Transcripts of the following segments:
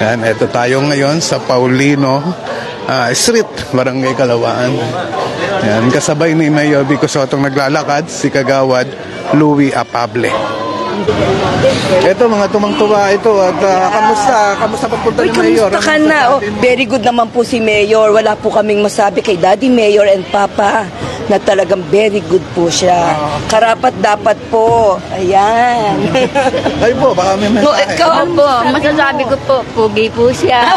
Yan, ito tayo ngayon sa Paulino Street, Barangay Kalawaan. Yan, kasabay ni Mayor Vico Sotong naglalakad, si Kagawad Louie Apable. Ito mga tumang-tuwa ito at kamusta pagpunta ni Mayor? Kamusta ka na? Oh, very good naman po si Mayor. Wala po kaming masabi kay Daddy Mayor and Papa na talagang very good po siya. Karapat dapat po. Ayan. Ay po, baka may mensahe. No, ikaw po, masasabi ko po, pugi po siya.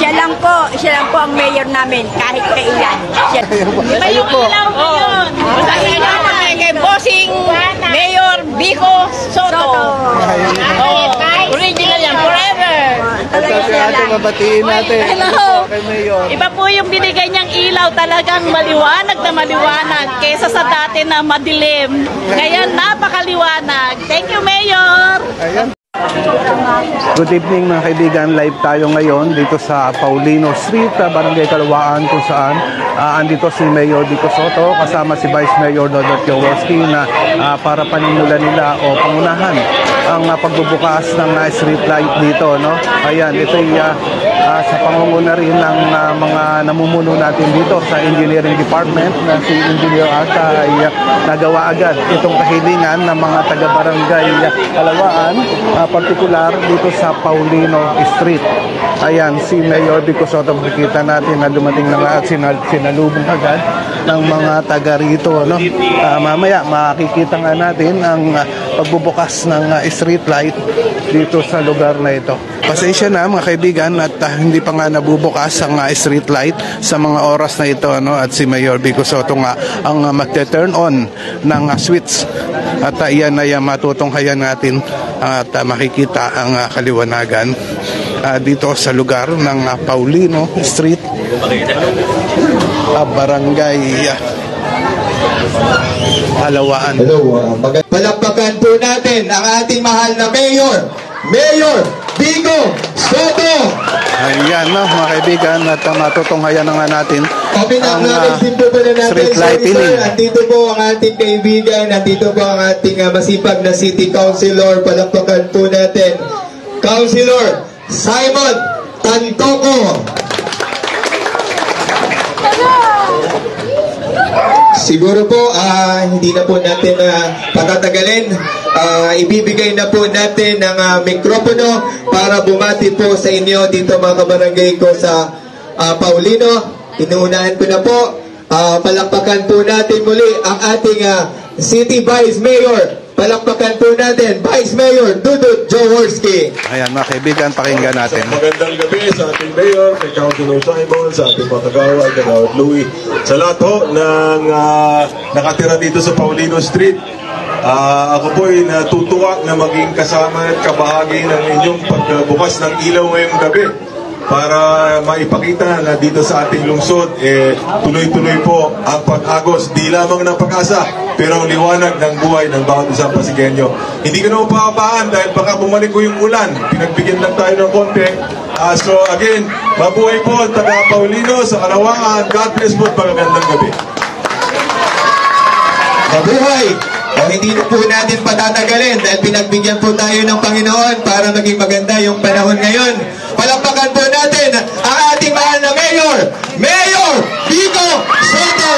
Siya lang po ang mayor namin kahit kailan. Ayun po. Kay bossing Mayor Vico Soto. Original yan, forever. Mabatiin natin. Hello. Iba po yung binigay niyang ilaw, talagang maliwanag na maliwanag kesa sa dati na madilim. Ngayon napakaliwanag. Thank you, Mayor. Ayan. Good evening mga kaibigan, live tayo ngayon dito sa Paulino Street, Barangay Kalawaan, kung saan andito si Mayor Vico Soto kasama si Vice Mayor Dodot Jaworski na para panimulan nila o pangunahan ang pagbubukas ng street light dito, no? Ayan, ito sa pangunguna rin ng mga namumuno natin dito sa Engineering Department na si Engineer Ata ay nagawa agad itong kahilingan ng mga taga-barangay Kalawaan, partikular dito sa Paulino Street. Ayan, si Mayor Vico Soto, makikita natin na dumating na nga at sinalubong agad ng mga taga rito, no? Mamaya makikita nga natin ang pagbubukas ng street light dito sa lugar na ito. Pasensya na mga kaibigan at hindi pa nga nabubukas ang street light sa mga oras na ito, no? At si Mayor Vico Soto nga ang magte-turn on ng switch at iyan ay matutunghayan natin at makikita ang kaliwanagan dito sa lugar ng Paulino Street, Barangay Kalawaan. Hello, palakpakan po natin ang ating mahal na Mayor Vico Soto. Ayan, no, mga kaibigan, at matutunghayan na nga natin ang street lighting. Nandito po ang ating kaibigan, nandito po ang ating masipag na City Councilor. Palakpakan po natin Councilor Simon Tantoco. Siguro po, hindi na po natin patatagalin. Ibibigay na po natin ang mikropono para bumati po sa inyo dito mga kabarangay ko sa Paulino. Inuunahan ko na po. Palakpakan po natin muli ang ating City Vice Mayor. Palakpakan po natin Vice Mayor Dudut Jaworski. Ayan mga kaibigan, pakinggan natin. Magandang gabi sa ating Mayor, kay Councilor Simon, sa ating mga Kagawad, Kagawad Louie, sa lahat ho ng nakatira dito sa Paulino Street. Ako po ay natutuwa na maging kasama at kabahagi ng inyong pagbukas ng ilaw ngayong gabi para maipakita na dito sa ating lungsod tuloy-tuloy po ang pag-agos di lamang ng pag-asa pero ang liwanag ng buhay ng bawat isang Pasigueño. Hindi ko na mapapaan dahil baka bumalik ko yung ulan, pinagbigyan lang tayo ng konti. So again, mabuhay po ang taga Paulino sa Kalawaan. God bless po at magandang gabi. Mabuhay! Hindi na po natin patatagalin dahil pinagbigyan po tayo ng Panginoon para maging maganda yung panahon ngayon. Palakpakan po natin ang ating mahal na Mayor Vico Soto!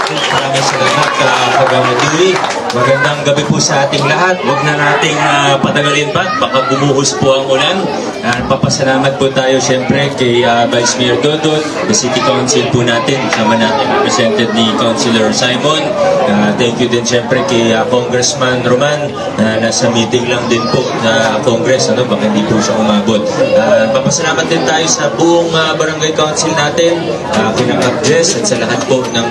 Maraming salamat, Kagawad Louie. Magandang gabi po sa ating lahat. Huwag na nating patagalin pa. Baka bumuhos po ang ulan. Papasalamat po tayo siyempre kay Vice Mayor Dodot, the City Council po natin. Kasama natin represented ni Councilor Simon. Thank you din siyempre kay Congressman Roman na nasa meeting lang din po na Congress. Baka hindi po siya umabot. Papasalamat din tayo sa buong Barangay Council natin, kina Jess at sa lahat po ng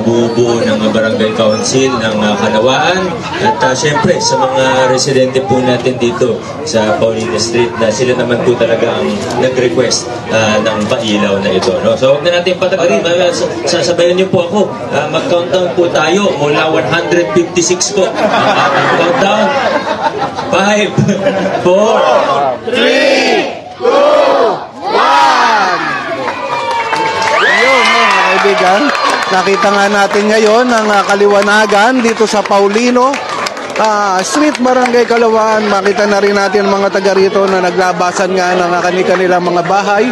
buo-buo ng Barangay Council ng Kalawaan at siyempre sa mga residente po natin dito sa Paulino Street na sila naman po talaga ang nag-request ng pailaw na ito, no? So huwag na natin patagalin. Sasabayan niyo po ako. Mag-countdown po tayo mula 156 po. Ang ating countdown. 5, 4, 3, 2, 1. Ayun, mga kaibigan, nakita nga natin ngayon ang kaliwanagan dito sa Paulino Street Barangay Kalawaan. Makita na rin natin ang mga taga rito na naglabasan nga ng kanilang mga bahay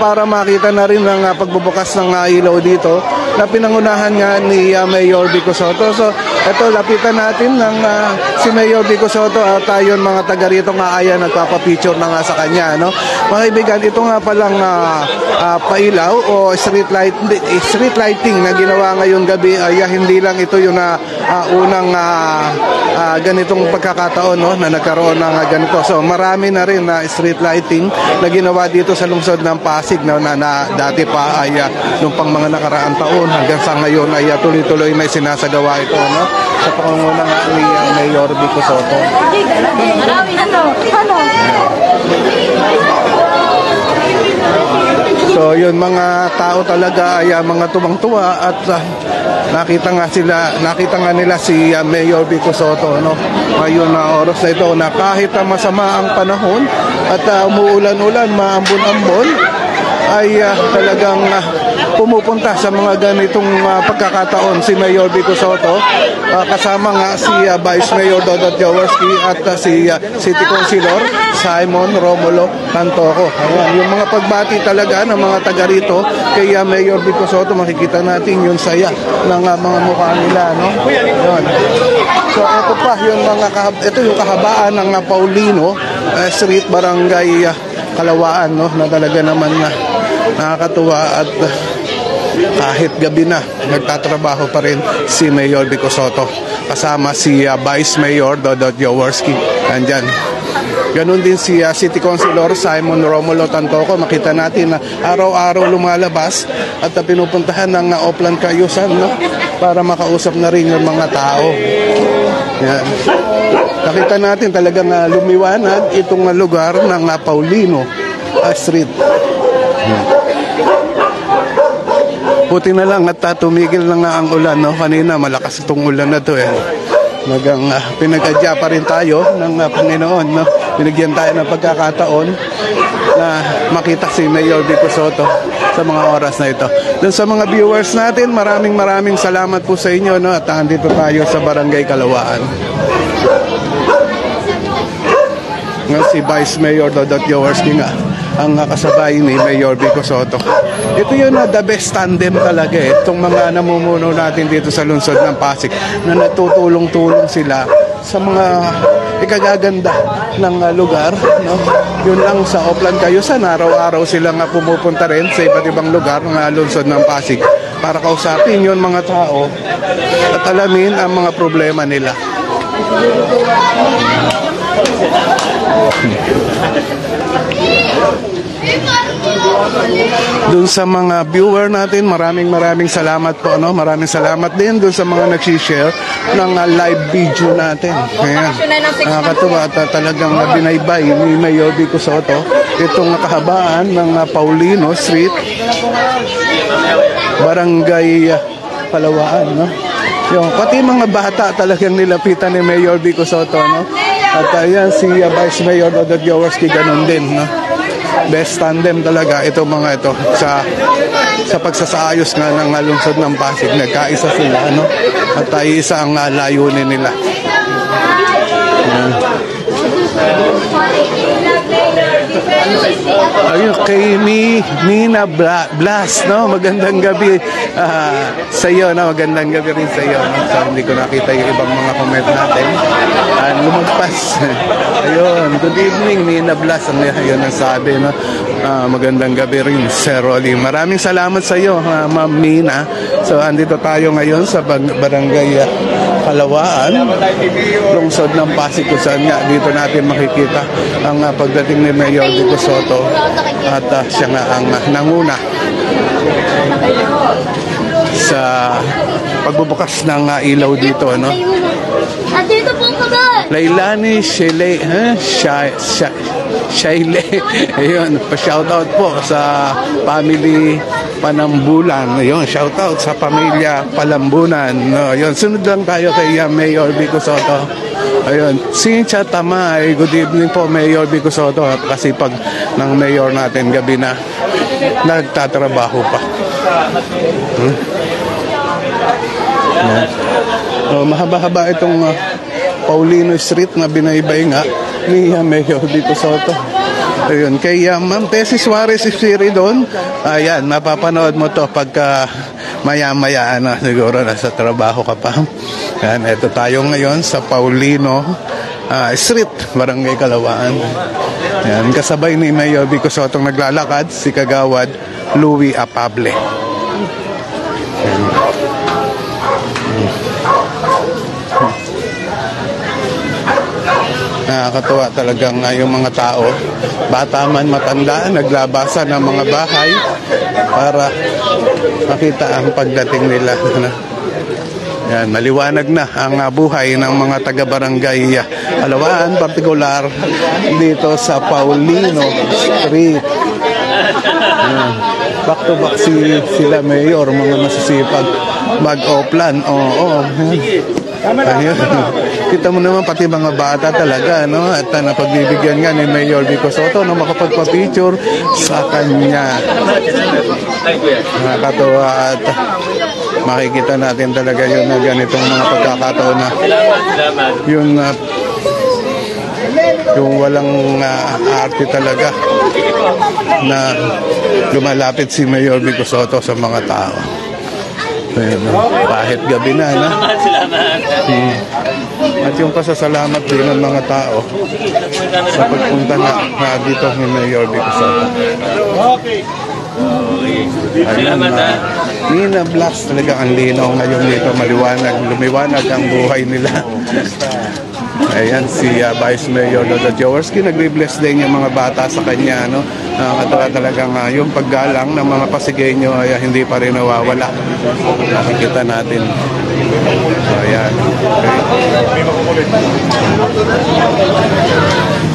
para makita na rin ang pagbubukas ng ilaw dito na pinangunahan nga ni Mayor Vico Sotto. So ito, lapitan natin ng si Mayor Vico Sotto at tayo mga taga rito nga ayan nagpapapicture na nga sa kanya, no? Mga kaibigan, ito nga palang pailaw o street lighting na ginawa ngayong gabi ay hindi lang ito yung unang ganitong pagkakataon, no, na nagkaroon ng ganito. So marami na rin na street lighting na ginawa dito sa lungsod ng Pasig, no, na dati pa ay nung pang mga nakaraang taon hanggang sa ngayon ay tuloy-tuloy may sinasagawa ito, no, sa pangunguna nga ni Mayor Vico Sotto. So yun, mga tao talaga ay mga tuwang-tuwa at nakita nga nila si Mayor Vico Sotto, no, ngayon na oras na ito na kahit masama ang panahon at umuulan-ulan, maambon-ambon, ay talagang pumupunta sa mga ganitong pagkakataon si Mayor Vico Sotto, kasama nga si Vice Mayor Dodot Jaworski at si City Councilor Simon Romulo Tantoco. Ayan, yung mga pagbati talaga ng mga taga rito kay Mayor Vico Sotto, makikita natin yung saya ng mga mukha nila, no? Yun. So ito pa ito yung kahabaan ng Paulino Street, Barangay Kalawaan, no, na talaga naman nakakatuwa at kahit gabi na nagtatrabaho pa rin si Mayor Vico Sotto kasama si Vice Mayor Dodot Jaworski. Andyan. Ganon din si City Councilor Simon Romulo Tantoco. Makita natin na araw-araw lumalabas at pinupuntahan ng Oplan Cayusan, no, para makausap na rin yung mga tao. Yan. Nakita natin talagang lumiwanag itong lugar ng Paulino Street. Buti na lang at tumigil na nga ang ulan, no? Kanina malakas itong ulan na to, Nagang pinag-adya pa rin tayo ng Panginoon, no? Binigyan tayo ng pagkakataon na makita si Mayor Vico Sotto sa mga oras na ito. Doon sa mga viewers natin, maraming salamat po sa inyo, no? At andito tayo sa Barangay Kalawaan. Nga si Vice Mayor Dodot Jaworski nga ang kasabay ni Mayor Vico Sotto. Ito yun the best tandem talaga, itong mga namumuno natin dito sa lungsod ng Pasig na natutulong-tulong sila sa mga ikagaganda ng lugar, no? Yun lang sa Oplan Cayusan, araw-araw sila nga pumupunta rin sa iba't ibang lugar ng lungsod ng Pasig para kausapin yun mga tao at alamin ang mga problema nila. Doon sa mga viewer natin, maraming salamat po, no? Maraming salamat din doon sa mga nag-share ng live video natin. Ayan. Nakakatuwa at talagang binaybay ni Mayor Vico Sotto itong kahabaan ng Paulino Street, Barangay Kalawaan, no? Yung pati mga bata talagang nilapitan ni Mayor Vico Sotto, no? At ayan si Vice Mayor Dodot Jaworski, ganun din, no? Best tandem talaga ito mga ito sa pagsasaayos nga ng lungsod ng Pasig. Nagkaisa sila, no? At isa ang layunin nila. Ayun, kay Nina Blas, no? Magandang gabi sa iyo, no? Magandang gabi rin sa iyo, no? So, hindi ko nakita yung ibang mga comment natin. Lumagpas. Ayun, good evening, Nina Blas. Ayun ang sabi, no? Magandang gabi rin, Sir Rolly. Maraming salamat sa iyo, Ma'am Nina. So, andito tayo ngayon sa Barangay Kalawaan, lungsod ng Pasig, kung saan nga dito natin makikita ang pagdating ni Mayor Vico Sotto at siya nga ang nanguna sa pagbubukas ng ilaw dito, no? Dito po kami. Lailani Shele, Shaile. Ayun, pa-shoutout po sa family Panambulan. Ayun, shoutout sa pamilya Palambunan. No, ayun, sunod lang tayo kay Mayor Vico Sotto. Ayun, Cynthia Tamay, good evening po Mayor Vico Sotto. At kasipag ng mayor natin gabi na nagtatrabaho pa. Mahaba-haba itong Paulino Street na binaybay nga ni Mayor Vico Sotto. Ayun, kay Ma'am Tessie Suarez Siri doon, ayan, mapapanood mo to pagka maya-maya na siguro nasa trabaho ka pa. Ayan, eto tayo ngayon sa Paulino Street, Barangay Kalawaan. Ayan, kasabay ni Mayor Vico Sotto naglalakad, si Kagawad Louie Apable. Nakakatuwa talagang yung mga tao, bata man matanda, naglabasan ng mga bahay para makita ang pagdating nila. Yan, maliwanag na ang buhay ng mga taga-barangay Kalawaan, partikular dito sa Paulino Street. Yan. Back to back sila Mayor, mga masisipag mag-oplan. Oo. Ayun. Kita mo naman pati mga bata talaga, no? At napagbibigyan nga ni Mayor Vico Sotto na makapagpa-picture sa kanya. Nakakatawa at makikita natin talaga yun na ganitong mga pagkakataon na yung walang arte talaga na lumalapit si Mayor Vico Sotto sa mga tao. Ayun, kahit gabi na, no? At yung pasasalamat din ng mga tao sa pagpunta na dito ni Mayor Vico Sotto. Ayan, Nina Blast talaga ang linaw ngayon dito, maliwanag, lumiwanag ang buhay nila. Ayan, si Vice Mayor Dodot Jaworski, nagre-bless din yung mga bata sa kanya, no? Nakakatawa talagang yung paggalang ng mga Pasigueño ay hindi pa rin nawawala. Nakikita natin. So, ayan.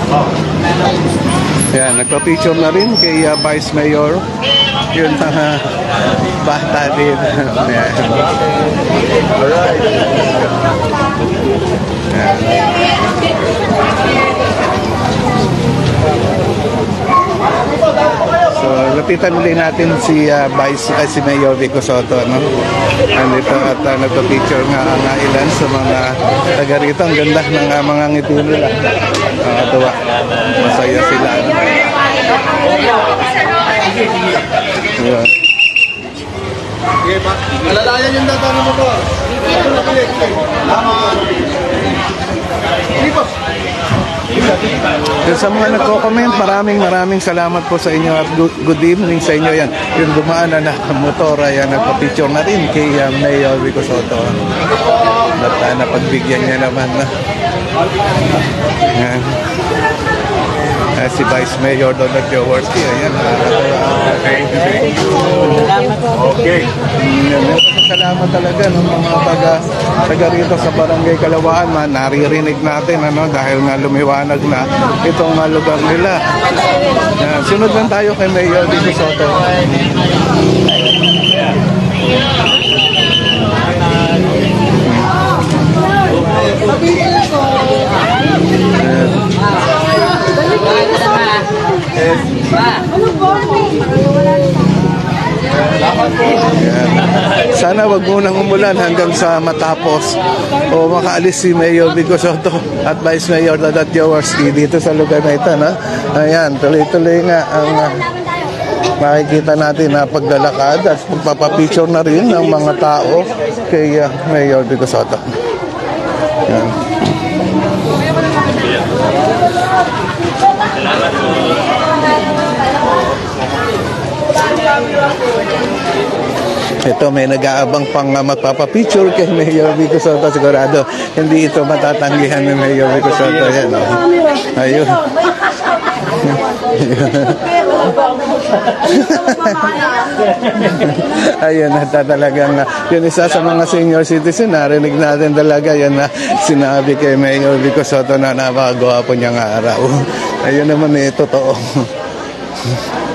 Okay. Ayan, nagpa-picture na rin kay Vice Mayor. Yun, bata din. Ayan. Alright. So, lapitan ulit natin si Mayor Vico Sotto, no? Andito at nagpa-picture nga ang ilan sa mga taga rito. Ang ganda ng mga ngiti nila. Nakakatuwa. Masaya sila. Ayan. Alalayan yung datanong mo po. Ito na pilit. Sa mga nagko-comment, maraming salamat po sa inyo at good evening sa inyo. Yan, yung dumaan na motor, yan, nagpa-picture na rin kay Mayor Vico Sotto. At napagbigyan niya naman na. Yan. Si Vice Mayor Dodot Jaworski, ayan, okay. Salamat talaga ng mga taga rito sa Barangay Kalawaan, naririnig natin dahil nga lumiwanag na itong lugar nila. Sunod lang tayo kay Mayor Vico Sotto. Sana wag munang umulan hanggang sa matapos o makaalis si Mayor Vico Sotto at Vice Mayor Dodot Jaworski dito sa lugar na ito, no? Ayan, tuloy-tuloy nga ang makikita natin na paglalakad at pagpapapicture na rin ng mga tao kay Mayor Vico Sotto. Ayan. Ito, may nag-aabang pang magpapapicture kay Mayor Vico Sotto. Sigurado hindi ito matatanggihan ni Mayor Vico Sotto. Yan, no? Ayun. Ayun, talagang yun, isa sa mga senior citizen, narinig natin talaga yan na sinabi kay Mayor Vico Sotto na napakagawa po niyang araw. Ayun naman totoo.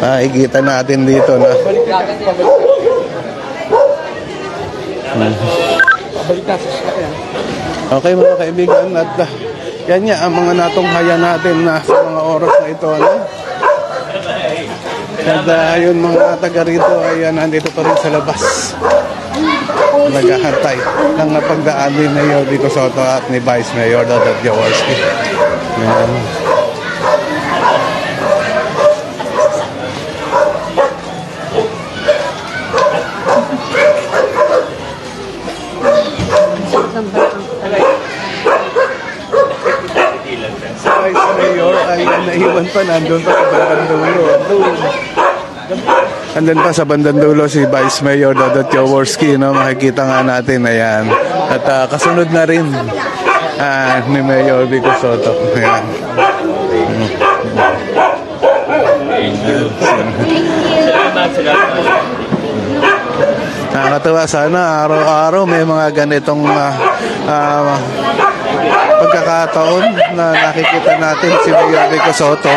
Makikita natin dito na okay mga kaibigan, at yan nga ang mga natunghayan natin na sa mga oras na ito, no? At yun, mga taga rito ay nandito pa rin sa labas. naghahantay ng napagdaan ni Mayor Vico Soto at ni Vice Mayor Dodot Jaworski. Ayan. Vice Mayor ay naiwan pa, nandun pa sa bandang dulo. Andun pa sa bandang dulo si Vice Mayor Dodot Jaworski, no? Makikita nga natin, ayan. At kasunod na rin ni Mayor Vico Soto. Ayan. Nakakatawa, sana araw-araw may mga ganitong pagkakataon na nakikita natin si Mayor Vico Soto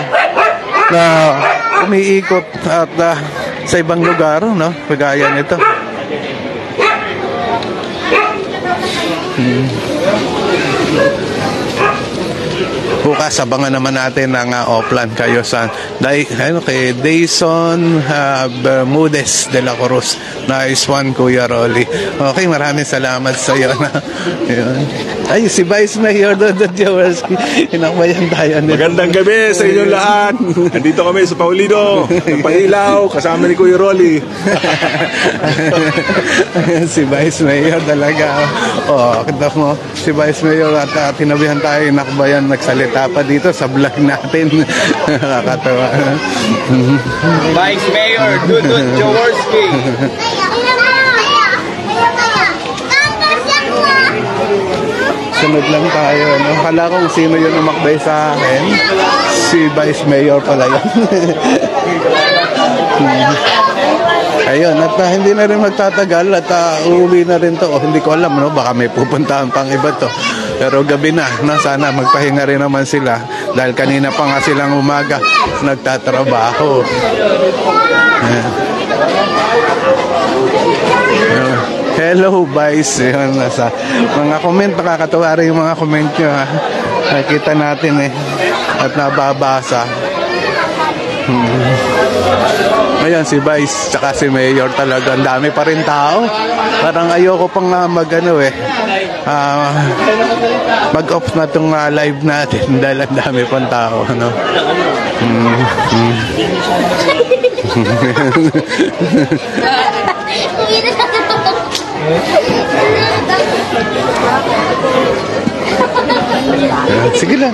na umiikot at sa ibang lugar, no? Kagaya nito. Bukas, abangan naman natin ang Oplan kayo sa kay Dayson Bermudez de la Cruz. Nice one, Kuya Rolly. Okay, maraming salamat sa iyo. Ay, si Vice Mayor Dodot Jaworski. Inakbayan tayo. Magandang gabi sa inyong lahat. Nandito kami sa Paulino. Nagpahilaw, kasama ni Kuya Rolly. Si Vice Mayor talaga. Kita mo, si Vice Mayor at tinabihan tayo, inakbayan, nagsalita pa dito sa vlog natin. Nakakatawa. Vice Mayor Dodot Jaworski. Sunod lang tayo, no? Kala kong sino yun umakbay sa akin. Si Vice Mayor pala yun. Ayun, at hindi na rin magtatagal at uuwi na rin to. Hindi ko alam, no? Baka may pupuntahan pang iba to. Pero gabi na, no? Sana magpahinga rin naman sila. Dahil kanina pa nga silang umaga nagtatrabaho. Hello, Vice. Yun, nasa mga comment, nakakatawa rin yung mga comment nyo, ha? Nakita natin, at nababasa. Ngayon, si Vice, tsaka si Mayor talaga, ang dami pa rin tao. Parang ayoko pang mag-off na itong live natin dahil ang dami pang tao, ano? Sige lang.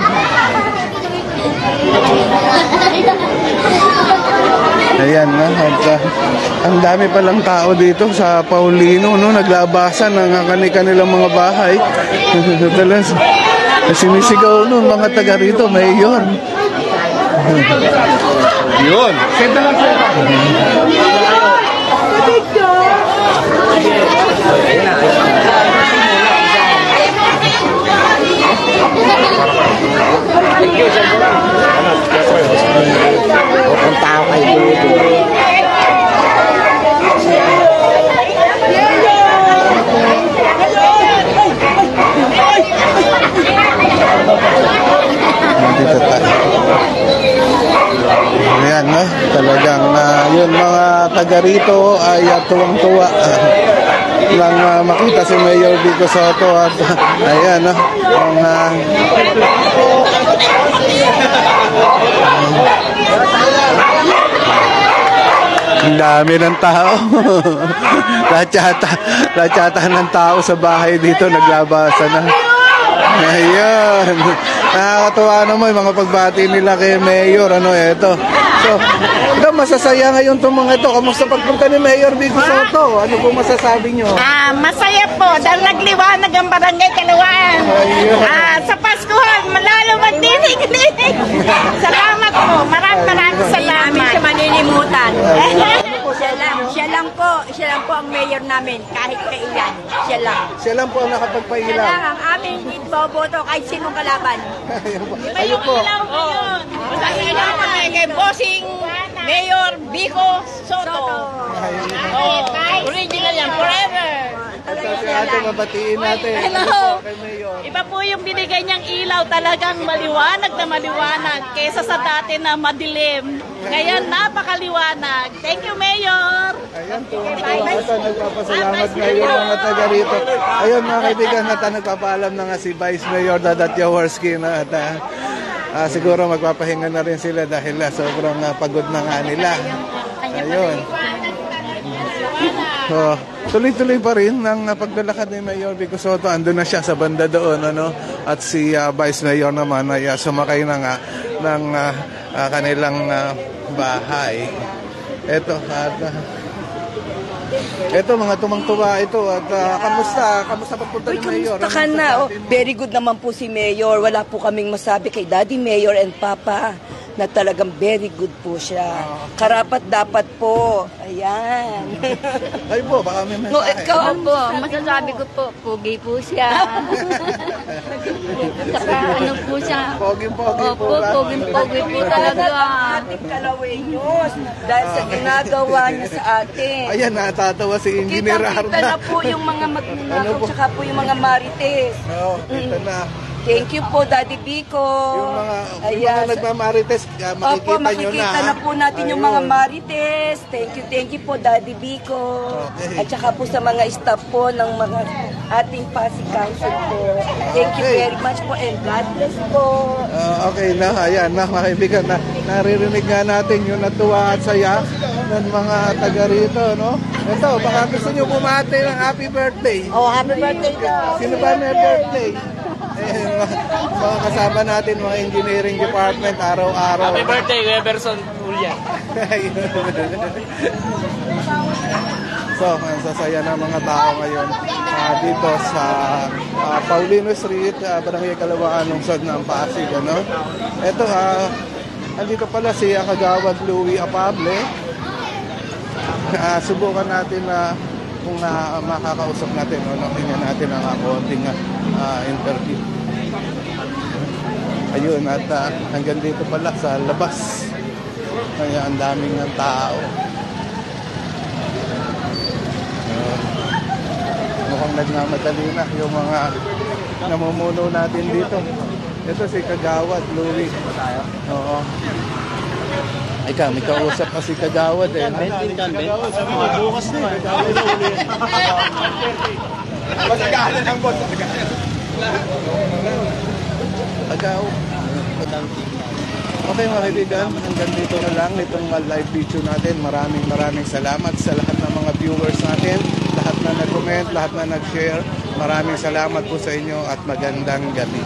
Ayan na, ang dami palang tao dito sa Paulino, no? Naglabasan ng kanilang mga bahay. Sinisigaw nun mga taga rito, Mayor. Yun. Senta lang sa'yo. Ang tao kayo dito. Dito tayo. Ayan, no? Talagang yun, mga taga rito ay tuwang-tuwa lang makita si Mayor Vico Soto at ayan, no? Ang dami ng tao. lahat yata ng tao sa bahay dito naglabasan na. Ayan. Nakakatuwa naman yung mga pagbati nila kay Mayor. Ito. So, ito, masasaya ngayon itong mga ito. Kamusta pagpunta ni Mayor Vico Soto? Ano po masasabi nyo? Masaya po dahil nagliwanag ang barangay Kalawaan. Sa Paskuhan, malalo magdinig-dinig. Salamat po. Maraming salamat. Namin siya maninimutan. Siya lang po ang mayor namin kahit kailan. Siya lang po ang nakapagpailaw. Siya lang ang aming boboto kahit sinong kalaban. Ayun po. Kay Bossing Mayor Vico Soto. Original yan, forever. Ate, mabatiin natin. Hello. Iba po yung binigay niyang ilaw, talagang maliwanag na maliwanag kesa sa dati na madilim. Ngayon, napakaliwanag. Thank you, Mayor. Ayan po. Nagpapasalamat ngayon mga taga rito. Ayun mga kaibigan, nagpapaalam na nga si Vice Mayor Dadat Yaworski na siguro magpapahinga na rin sila dahil sobrang pagod na nga nila. Ayun. So, tuloy-tuloy pa rin ng paglalakad ni Mayor Vico Sotto. Andun na siya sa banda doon, ano? At si Vice Mayor naman ay sumakay na nga ng kanilang bahay. Ito mga tumang-tuwa ito at kamusta pagpunta ni Mayor? Kamusta ka na? Oh, very good naman po si Mayor. Wala po kaming masabi kay Daddy Mayor and Papa na talagang very good po siya. Karapat dapat po. Ayan. Ay po, baka may mensahe. No, ikaw Opo, masasabi ko po, pogi po siya. Saka ano po siya. Pogi-pogi po. Opo, pogi po talaga. ating Calaweños dahil sa ginagawa niya sa atin. Ayan, natatawa si Engineer Kita na Arna. po yung mga magnanakaw tsaka po yung mga marites. Oo, kita na. Thank you po, Daddy Vico. Yung mga nagmamarites, Opo, makikita nyo na. makikita na po natin yung mga marites. Thank you po, Daddy Vico. Okay. At saka po sa mga staff po ng mga ating Pasig Council po. Thank you Okay. very much po and God bless po. Okay na, ayan na mga kaibigan, naririnig nga natin yung natuwa at saya ng mga taga rito, no? Ito, baka gusto nyo bumati ng happy birthday. Oh, happy birthday daw. Sino ba may birthday? Mga kasama natin, mga engineering department, araw-araw. Happy birthday, Weberson Julia. So, ang sasaya ng mga tao ngayon dito sa Paulino Street, Barangay Kalawaan, lungsod ng Pasig, ano? Ito, andito pala si Kagawad Louie Apable. Subukan natin na kung makakausap natin, tingnan natin ang konting interview. Ayun, at hanggang dito pala sa labas. Kaya ang daming ng tao. Mukhang nagmamadali na yung mga namumuno natin dito. Ito si Kagawad Louie. Oo. Ikaw, may kausap pa si Kagawad eh. Kagawad, sabi ko, bukas na eh. Masagalan ang bot. Kagawad. Okay mga kaibigan, hanggang dito na lang itong live video natin. Maraming salamat sa lahat ng mga viewers natin, lahat na nag-comment, lahat na nag-share. Maraming salamat po sa inyo at magandang gabi.